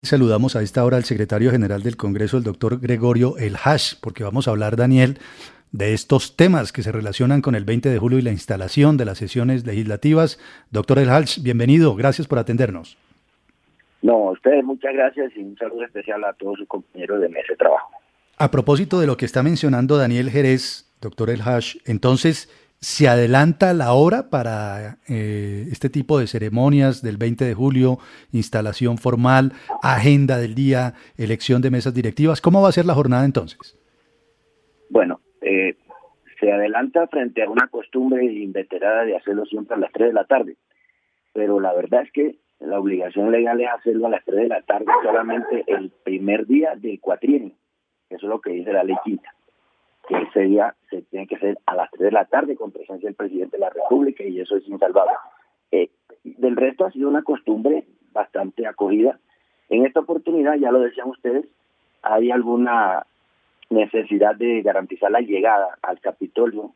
Saludamos a esta hora al secretario general del Congreso, el doctor Gregorio El Hash, porque vamos a hablar, Daniel, de estos temas que se relacionan con el 20 de julio y la instalación de las sesiones legislativas. Doctor El Hash, bienvenido, gracias por atendernos. No, a ustedes muchas gracias y un saludo especial a todos sus compañeros de mesa de trabajo. A propósito de lo que está mencionando Daniel Jerez, doctor El Hash, entonces, ¿se adelanta la hora para este tipo de ceremonias del 20 de julio, instalación formal, agenda del día, elección de mesas directivas? ¿Cómo va a ser la jornada entonces? Bueno, se adelanta frente a una costumbre inveterada de hacerlo siempre a las 3 de la tarde, pero la verdad es que la obligación legal es hacerlo a las 3 de la tarde solamente el primer día del cuatrienio. Eso es lo que dice la ley quinta, que ese día se tiene que hacer a las 3 de la tarde con presencia del presidente de la República, y eso es insalvable. Del resto ha sido una costumbre bastante acogida. En esta oportunidad, ya lo decían ustedes, hay alguna necesidad de garantizar la llegada al Capitolio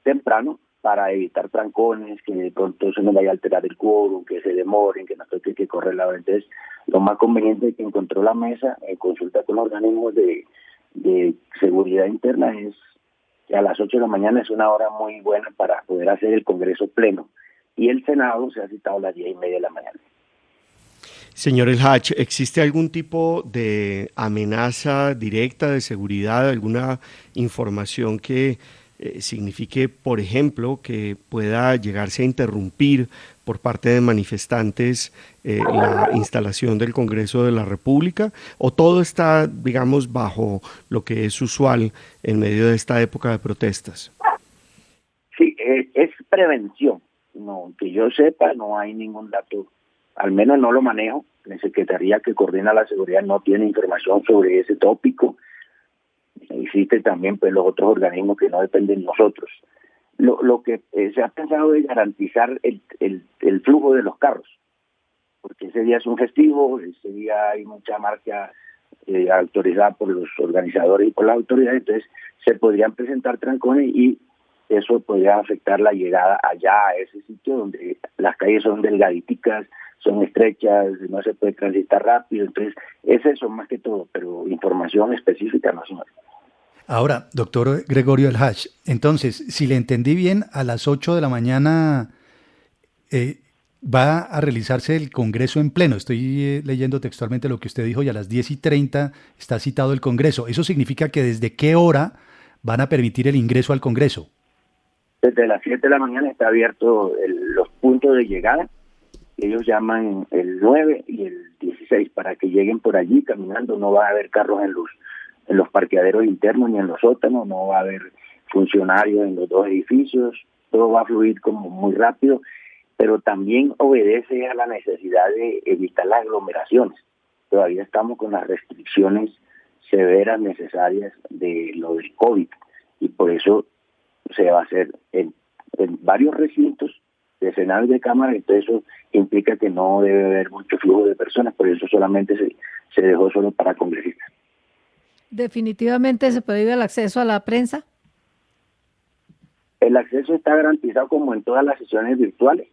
temprano para evitar trancones, que de pronto se nos vaya a alterar el quórum, que se demoren, que nos toque que correr la hora. Entonces, lo más conveniente que encontró la mesa en consulta con los organismos de seguridad interna es que a las 8 de la mañana es una hora muy buena para poder hacer el Congreso pleno, y el Senado se ha citado a las 10:30 de la mañana. Señor El Hach, ¿existe algún tipo de amenaza directa de seguridad, alguna información que signifique, por ejemplo, que pueda llegarse a interrumpir por parte de manifestantes la instalación del Congreso de la República? ¿O todo está, digamos, bajo lo que es usual en medio de esta época de protestas? Sí, es prevención. No, que yo sepa, no hay ningún dato, al menos no lo manejo. La Secretaría que coordina la seguridad no tiene información sobre ese tópico. Existen también pues los otros organismos que no dependen de nosotros. Lo que se ha pensado es garantizar el flujo de los carros, porque ese día es un festivo, ese día hay mucha marcha autorizada por los organizadores y por las autoridades, entonces se podrían presentar trancones y eso podría afectar la llegada allá a ese sitio donde las calles son delgaditicas, son estrechas, no se puede transitar rápido. Entonces es eso más que todo, pero información específica no, señor. Ahora, doctor Gregorio El Hash, entonces, si le entendí bien, a las 8 de la mañana va a realizarse el Congreso en pleno. Estoy leyendo textualmente lo que usted dijo, y a las 10:30 está citado el Congreso. ¿Eso significa que desde qué hora van a permitir el ingreso al Congreso? Desde las 7 de la mañana está abierto los puntos de llegada. Ellos llaman el 9 y el 16 para que lleguen por allí caminando. No va a haber carros en los parqueaderos internos ni en los sótanos, no va a haber funcionarios en los dos edificios, todo va a fluir como muy rápido, pero también obedece a la necesidad de evitar las aglomeraciones. Todavía estamos con las restricciones severas necesarias de lo del COVID, y por eso se va a hacer en varios recintos de Senado y de Cámara. Entonces eso implica que no debe haber mucho flujo de personas, por eso solamente se dejó solo para congresistas. ¿Definitivamente se prohíbe el acceso a la prensa? El acceso está garantizado como en todas las sesiones virtuales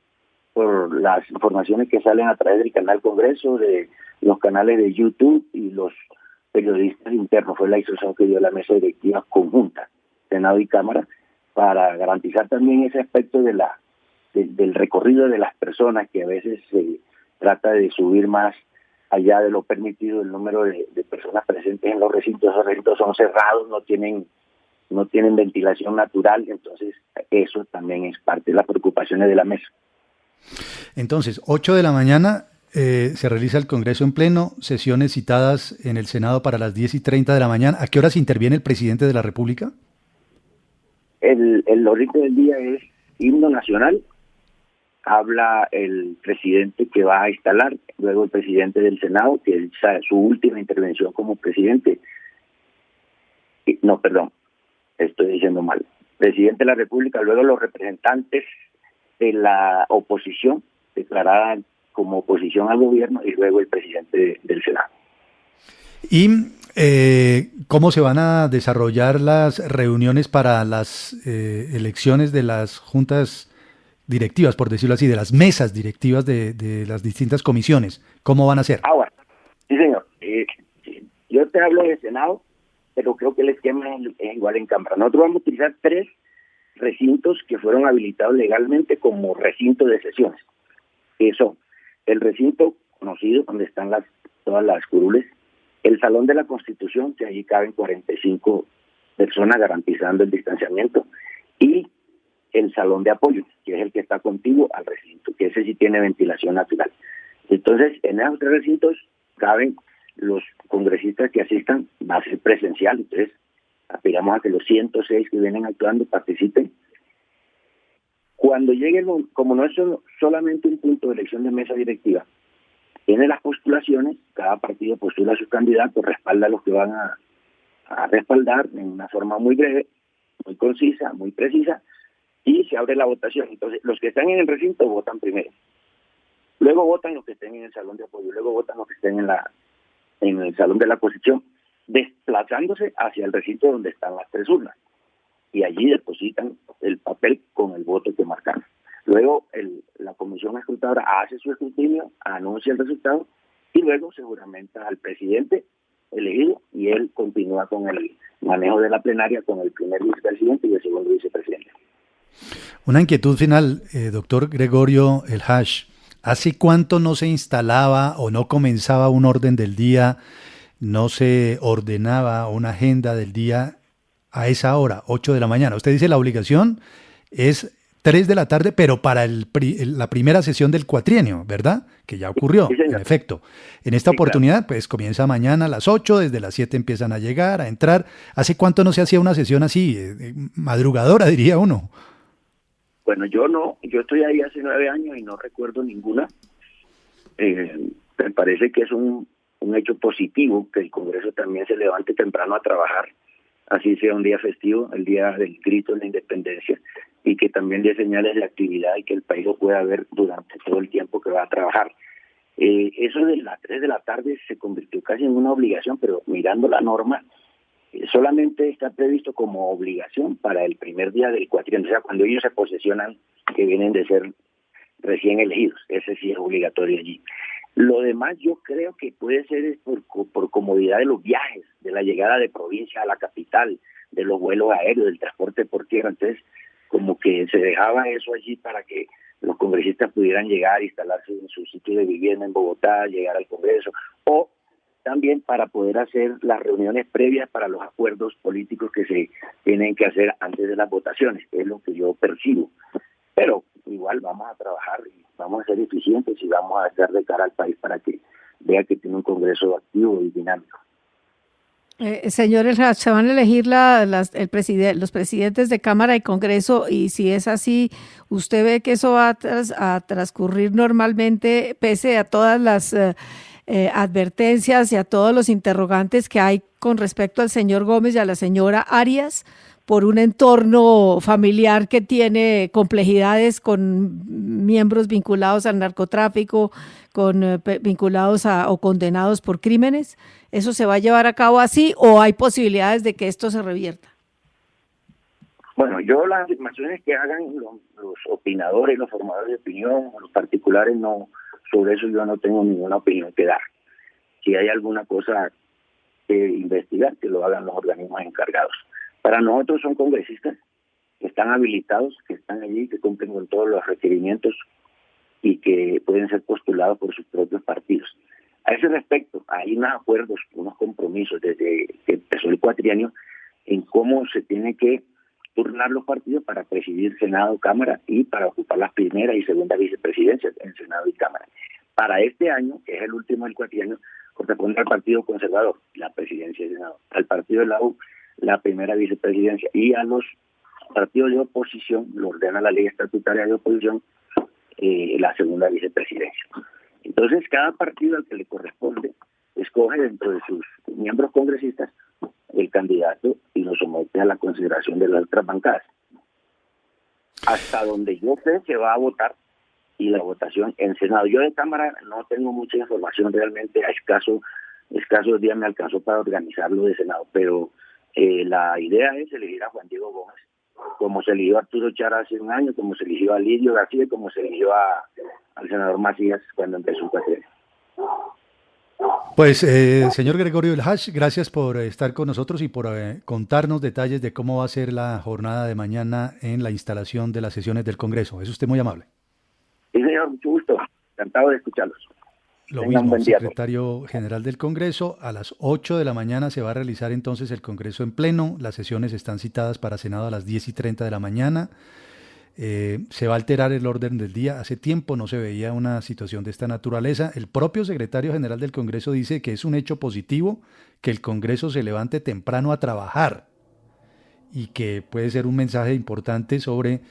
por las informaciones que salen a través del canal Congreso, de los canales de YouTube y los periodistas internos. Fue la instrucción que dio la mesa directiva conjunta, Senado y Cámara, para garantizar también ese aspecto del recorrido de las personas, que a veces se trata de subir más allá de lo permitido el número de personas presentes en los recintos. Esos recintos son cerrados, no tienen ventilación natural, entonces eso también es parte de las preocupaciones de la mesa. Entonces, 8 de la mañana se realiza el Congreso en pleno, sesiones citadas en el Senado para las 10:30 de la mañana. ¿A qué horas interviene el presidente de la República? El orden del día es himno nacional, habla el presidente que va a instalar, luego el presidente del Senado, que es su última intervención como presidente. No, perdón, estoy diciendo mal. Presidente de la República, luego los representantes de la oposición, declarada como oposición al gobierno, y luego el presidente del Senado. ¿Y cómo se van a desarrollar las reuniones para las elecciones de las juntas directivas, por decirlo así, de las mesas directivas de las distintas comisiones? ¿Cómo van a ser? Bueno, Sí, señor. Yo te hablo de Senado, pero creo que el esquema es igual en Cámara. Nosotros vamos a utilizar 3 recintos que fueron habilitados legalmente como recintos de sesiones. Que son el recinto conocido, donde están todas las curules, el Salón de la Constitución, que allí caben 45 personas garantizando el distanciamiento, y el Salón de Apoyo, que es el que está contiguo al recinto, que ese sí tiene ventilación natural. Entonces, en esos 3 recintos caben los congresistas que asistan, va a ser presencial, entonces aspiramos a que los 106 que vienen actuando participen. Cuando lleguen, como no es solamente un punto de elección de mesa directiva, tiene las postulaciones, cada partido postula a sus candidatos, respalda a los que van a respaldar en una forma muy breve, muy concisa, muy precisa, y se abre la votación. Entonces, los que están en el recinto votan primero. Luego votan los que estén en el Salón de Apoyo, luego votan los que estén en el Salón de la Constitución, desplazándose hacia el recinto donde están las 3 urnas. Y allí depositan el papel con el voto que marcaron. Luego la comisión escrutadora hace su escrutinio, anuncia el resultado y luego se juramenta al presidente elegido y él continúa con el manejo de la plenaria con el primer vicepresidente y el segundo vicepresidente. Una inquietud final, doctor Gregorio El Hash. ¿Hace cuánto no se instalaba o no comenzaba un orden del día, no se ordenaba una agenda del día a esa hora, 8 de la mañana? Usted dice la obligación es 3 de la tarde, pero para la primera sesión del cuatrienio, ¿verdad? Que ya ocurrió, Sí, en efecto. En esta sí, oportunidad, claro. pues comienza mañana a las 8, desde las 7 empiezan a llegar, a entrar. ¿Hace cuánto no se hacía una sesión así, madrugadora, diría uno? Bueno, yo estoy ahí hace 9 años y no recuerdo ninguna. Me parece que es un hecho positivo que el Congreso también se levante temprano a trabajar, así sea un día festivo, el día del grito de la independencia, y que también dé señales de actividad y que el país lo pueda ver durante todo el tiempo que va a trabajar. Eso de las 3 de la tarde se convirtió casi en una obligación, pero mirando la norma, solamente está previsto como obligación para el primer día del cuatrienio, o sea, cuando ellos se posesionan, que vienen de ser recién elegidos, ese sí es obligatorio allí. Lo demás yo creo que puede ser por comodidad de los viajes, de la llegada de provincia a la capital, de los vuelos aéreos, del transporte por tierra. Entonces, como que se dejaba eso allí para que los congresistas pudieran llegar, instalarse en su sitio de vivienda en Bogotá, llegar al Congreso, o también para poder hacer las reuniones previas para los acuerdos políticos que se tienen que hacer antes de las votaciones, es lo que yo percibo. Pero igual vamos a trabajar y vamos a ser eficientes y vamos a estar de cara al país para que vea que tiene un Congreso activo y dinámico. Señor El Hach, se van a elegir los presidentes de Cámara y Congreso, y si es así, ¿usted ve que eso va a transcurrir normalmente pese a todas las advertencias y a todos los interrogantes que hay con respecto al señor Gómez y a la señora Arias por un entorno familiar que tiene complejidades con miembros vinculados al narcotráfico, vinculados o condenados por crímenes? ¿Eso se va a llevar a cabo así o hay posibilidades de que esto se revierta? Bueno, yo las afirmaciones que hagan los opinadores, los formadores de opinión, los particulares, no, sobre eso yo no tengo ninguna opinión que dar. Si hay alguna cosa que investigar, que lo hagan los organismos encargados. Para nosotros son congresistas que están habilitados, que están allí, que cumplen con todos los requerimientos y que pueden ser postulados por sus propios partidos. A ese respecto, hay unos acuerdos, unos compromisos desde que empezó el cuatrienio en cómo se tiene que turnar los partidos para presidir Senado, Cámara y para ocupar las primera y segunda vicepresidencias en Senado y Cámara. Para este año, que es el último del cuatrienio, corresponde al Partido Conservador la presidencia del Senado, al Partido de la U la primera vicepresidencia y a los partidos de oposición, lo ordena la ley estatutaria de oposición, la segunda vicepresidencia. Entonces, cada partido al que le corresponde escoge dentro de sus miembros congresistas el candidato y lo somete a la consideración de las otras bancadas. Hasta donde yo sé se va a votar y la votación en Senado. Yo de Cámara no tengo mucha información realmente, a escasos días me alcanzó para organizarlo de Senado, pero la idea es elegir a Juan Diego Gómez, como se eligió a Arturo Char hace un año, como se eligió a Lidio García y como se eligió al senador Macías cuando empezó el cuatrienio. Pues, señor Gregorio El Hash, gracias por estar con nosotros y por contarnos detalles de cómo va a ser la jornada de mañana en la instalación de las sesiones del Congreso. Es usted muy amable. Sí, señor, mucho gusto. Encantado de escucharlos. Lo Tengan un mismo, buen día. secretario general del Congreso. A las 8 de la mañana se va a realizar entonces el Congreso en pleno. Las sesiones están citadas para Senado a las 10:30 de la mañana. Se va a alterar el orden del día. Hace tiempo no se veía una situación de esta naturaleza. El propio secretario general del Congreso dice que es un hecho positivo que el Congreso se levante temprano a trabajar y que puede ser un mensaje importante sobre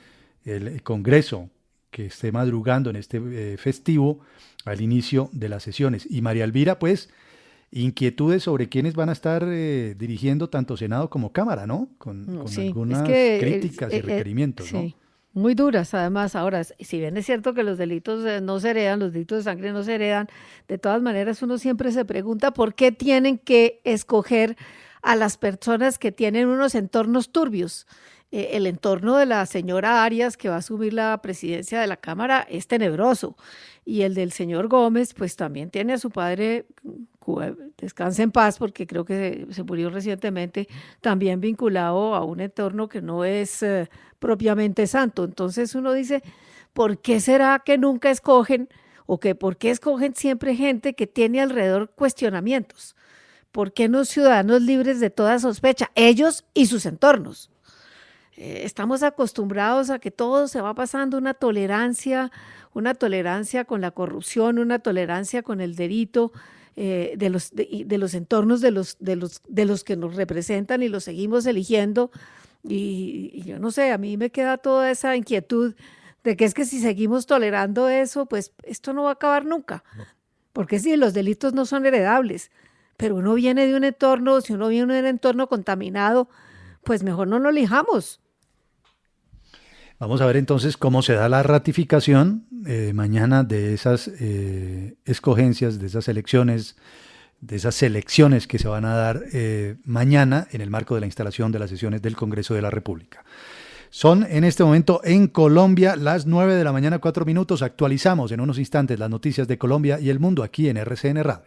el Congreso que esté madrugando en este festivo al inicio de las sesiones. Y María Elvira, pues, inquietudes sobre quiénes van a estar dirigiendo tanto Senado como Cámara, ¿no? Con Sí, algunas es que críticas y requerimientos, ¿no? sí, muy duras además. Ahora, si bien es cierto que los delitos no se heredan, los delitos de sangre no se heredan, de todas maneras uno siempre se pregunta por qué tienen que escoger a las personas que tienen unos entornos turbios. El entorno de la señora Arias, que va a asumir la presidencia de la Cámara, es tenebroso. Y el del señor Gómez, pues también tiene a su padre, descanse en paz, porque creo que se murió recientemente, también vinculado a un entorno que no es propiamente santo. Entonces uno dice, ¿por qué será que nunca escogen o que por qué escogen siempre gente que tiene alrededor cuestionamientos? ¿Por qué no ciudadanos libres de toda sospecha? Ellos y sus entornos. Estamos acostumbrados a que todo se va pasando, una tolerancia con la corrupción, una tolerancia con el delito de los entornos de los que nos representan y los seguimos eligiendo. Y yo no sé, a mí me queda toda esa inquietud de que es que si seguimos tolerando eso, pues esto no va a acabar nunca. Porque sí, los delitos no son heredables, pero uno viene de un entorno, si uno viene de un entorno contaminado, pues mejor no lo elijamos. Vamos a ver entonces cómo se da la ratificación mañana de esas escogencias, de esas elecciones, de esas selecciones que se van a dar mañana en el marco de la instalación de las sesiones del Congreso de la República. Son en este momento en Colombia las 9 de la mañana, 4 minutos. Actualizamos en unos instantes las noticias de Colombia y el mundo aquí en RCN Radio.